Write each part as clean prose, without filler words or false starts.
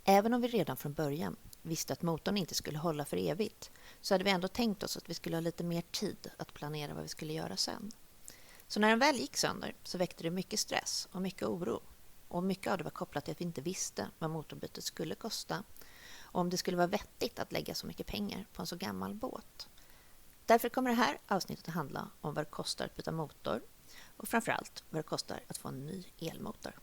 Även om vi redan från början visste att motorn inte skulle hålla för evigt, så hade vi ändå tänkt oss att vi skulle ha lite mer tid att planera vad vi skulle göra sen. Så när den väl gick sönder så väckte det mycket stress och mycket oro. Och mycket av det var kopplat till att vi inte visste vad motorbytet skulle kosta och om det skulle vara vettigt att lägga så mycket pengar på en så gammal båt. Därför kommer det här avsnittet att handla om vad det kostar att byta motor och framförallt vad det kostar att få en ny elmotor.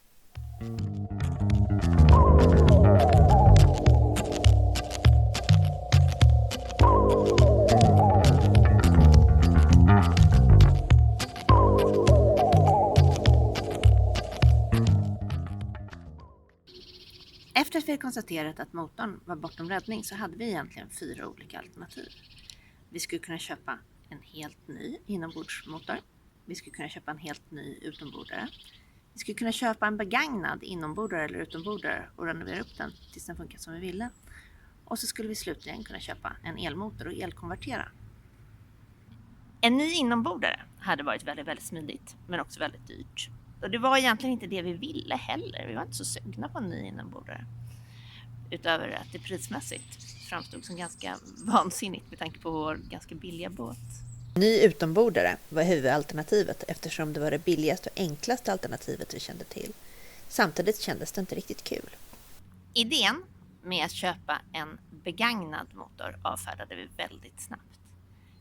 Efter att vi hade konstaterat att motorn var bortom räddning så hade vi egentligen 4 olika alternativ. Vi skulle kunna köpa en helt ny inombordsmotor. Vi skulle kunna köpa en helt ny utombordare. Vi skulle kunna köpa en begagnad inombordare eller utombordare och renovera upp den tills den funkar som vi ville. Och så skulle vi slutligen kunna köpa en elmotor och elkonvertera. En ny inombordare hade varit väldigt, väldigt smidigt men också väldigt dyrt. Och det var egentligen inte det vi ville heller. Vi var inte så sugna på en ny inombordare. Utöver att det prismässigt framstod som ganska vansinnigt med tanke på vår ganska billiga båt. Ny utombordare var huvudalternativet eftersom det var det billigaste och enklaste alternativet vi kände till. Samtidigt kändes det inte riktigt kul. Idén med att köpa en begagnad motor avfärdade vi väldigt snabbt.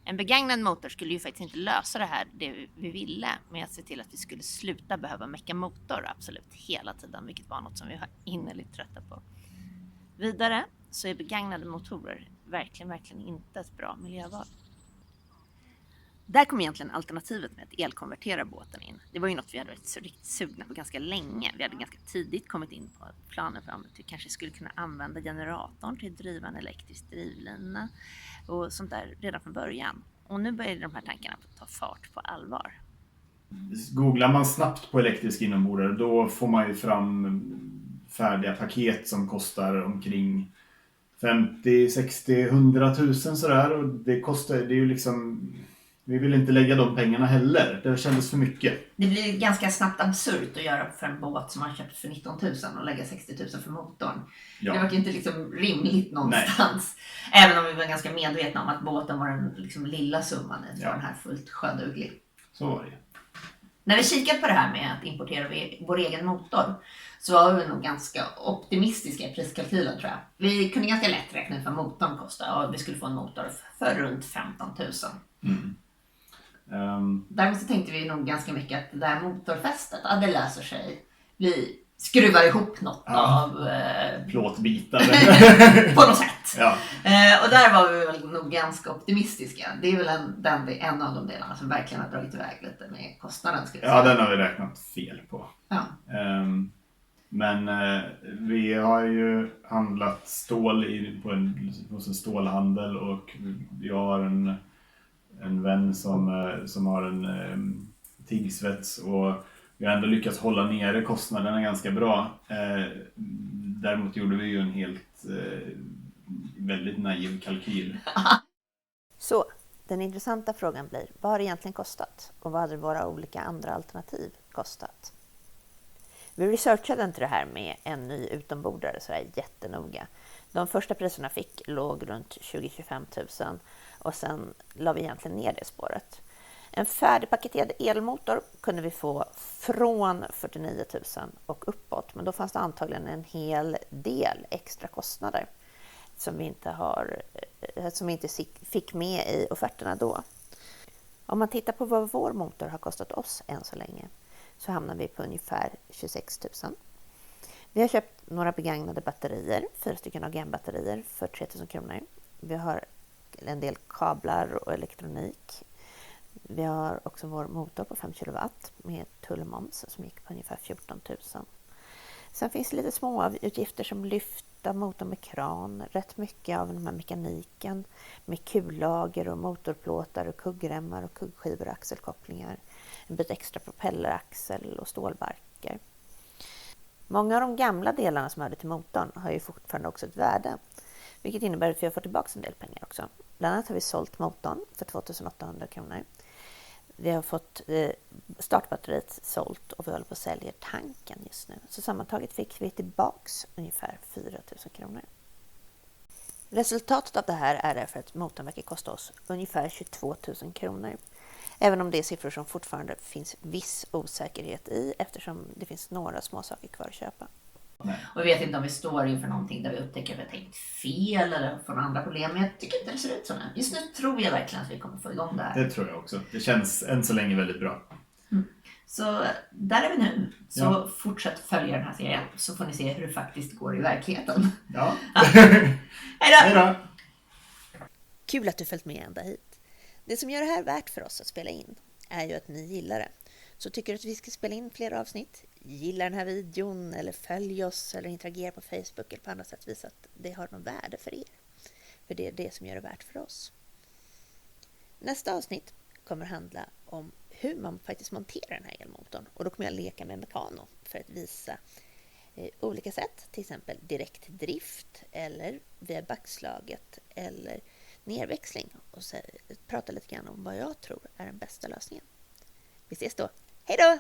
En begagnad motor skulle ju faktiskt inte lösa det vi ville med att se till att vi skulle sluta behöva mecka motor absolut hela tiden, vilket var något som vi var innerligt trötta på. Vidare så är begagnade motorer verkligen inte ett bra miljöval. Där kom egentligen alternativet med att elkonvertera båten in. Det var ju något vi hade varit så riktigt sugna på ganska länge. Vi hade ganska tidigt kommit in på planer för att vi kanske skulle kunna använda generatorn till att driva en elektrisk drivlina och sånt där redan från början. Och nu började de här tankarna ta fart på allvar. Googlar man snabbt på elektrisk inombordare då får man ju fram färdiga paket som kostar omkring 50, 60, 100 000 sådär. Och det är ju liksom... Vi vill inte lägga de pengarna heller. Det kändes för mycket. Det blir ganska snabbt absurt att göra för en båt som man köpt för 19 000 och lägga 60 000 för motorn. Ja. Det var ju inte liksom rimligt någonstans. Nej. Även om vi var ganska medvetna om att båten var den liksom lilla summan i den här fullt sjöduglig. Så var det. När vi kikade på det här med att importera vår egen motor så var vi nog ganska optimistiska i priskalkylen, tror jag. Vi kunde ganska lätt räkna ut vad motorn kostade och vi skulle få en motor för runt 15 000. Mm. Därmed så tänkte vi nog ganska mycket att det där motorfästet, det löser sig. Vi skruvar ihop något av plåtbitar på något sätt. Ja. Och där var vi väl nog ganska optimistiska. Det är väl en av de delarna som verkligen har dragit iväg lite med kostnaden. Ja, den har vi räknat fel på. Ja. Men vi har ju handlat stål hos en stålhandel och jag har en vän som har en Tigsvets och vi har ändå lyckats hålla nere kostnaderna ganska bra. Däremot gjorde vi ju en helt väldigt naiv kalkyl. Så, den intressanta frågan blir, vad har det egentligen kostat? Och vad hade våra olika andra alternativ kostat? Vi researchade inte det här med en ny utombordare så här jättenoga. De första priserna låg runt 20-25 000 och sen la vi egentligen ner det spåret. En färdigpaketerad elmotor kunde vi få från 49 000 och uppåt, men då fanns det antagligen en hel del extra kostnader som vi inte fick med i offerterna då. Om man tittar på vad vår motor har kostat oss än så länge så hamnar vi på ungefär 26 000. Vi har köpt några begagnade batterier, 4 stycken AGM-batterier för 3 000 kronor. Vi har en del kablar och elektronik. Vi har också vår motor på 5 kW med tullmoms som gick på ungefär 14 000. Sen finns det lite små utgifter som lyfta motorn med kran, rätt mycket av den här mekaniken med kullager och motorplåtar och kuggremmar och kuggskivor och axelkopplingar. En bit extra propelleraxel och stålbarkar. Många av de gamla delarna som hörde till motorn har ju fortfarande också ett värde, vilket innebär att vi har fått tillbaka en del pengar också. Bland annat har vi sålt motorn för 2 800 kronor. Vi har fått startbatteriet sålt och vi håller på att sälja tanken just nu. Så sammantaget fick vi tillbaks ungefär 4 000 kronor. Resultatet av det här är därför att motorn verkar kosta oss ungefär 22 000 kronor. Även om det är siffror som fortfarande finns viss osäkerhet i eftersom det finns några små saker kvar att köpa. Och vi vet inte om vi står inför någonting där vi upptäcker att vi har tänkt fel eller får andra problem. Men jag tycker inte det ser ut så. Just nu tror jag verkligen att vi kommer få igång det här. Det tror jag också. Det känns än så länge väldigt bra. Så där är vi nu. Så fortsätt följa den här serien så får ni se hur det faktiskt går i verkligheten. Ja. Hej då! Kul att du följt med ända hit. Det som gör det här värt för oss att spela in är ju att ni gillar det. Så tycker du att vi ska spela in fler avsnitt? Gilla den här videon eller följ oss eller interagera på Facebook eller på andra sätt. Visa att det har något värde för er. För det är det som gör det värt för oss. Nästa avsnitt kommer handla om hur man faktiskt monterar den här elmotorn. Och då kommer jag leka med Mekano för att visa olika sätt. Till exempel direkt drift eller via backslaget eller nerväxling. Och så prata lite grann om vad jag tror är den bästa lösningen. Vi ses då. Hej då!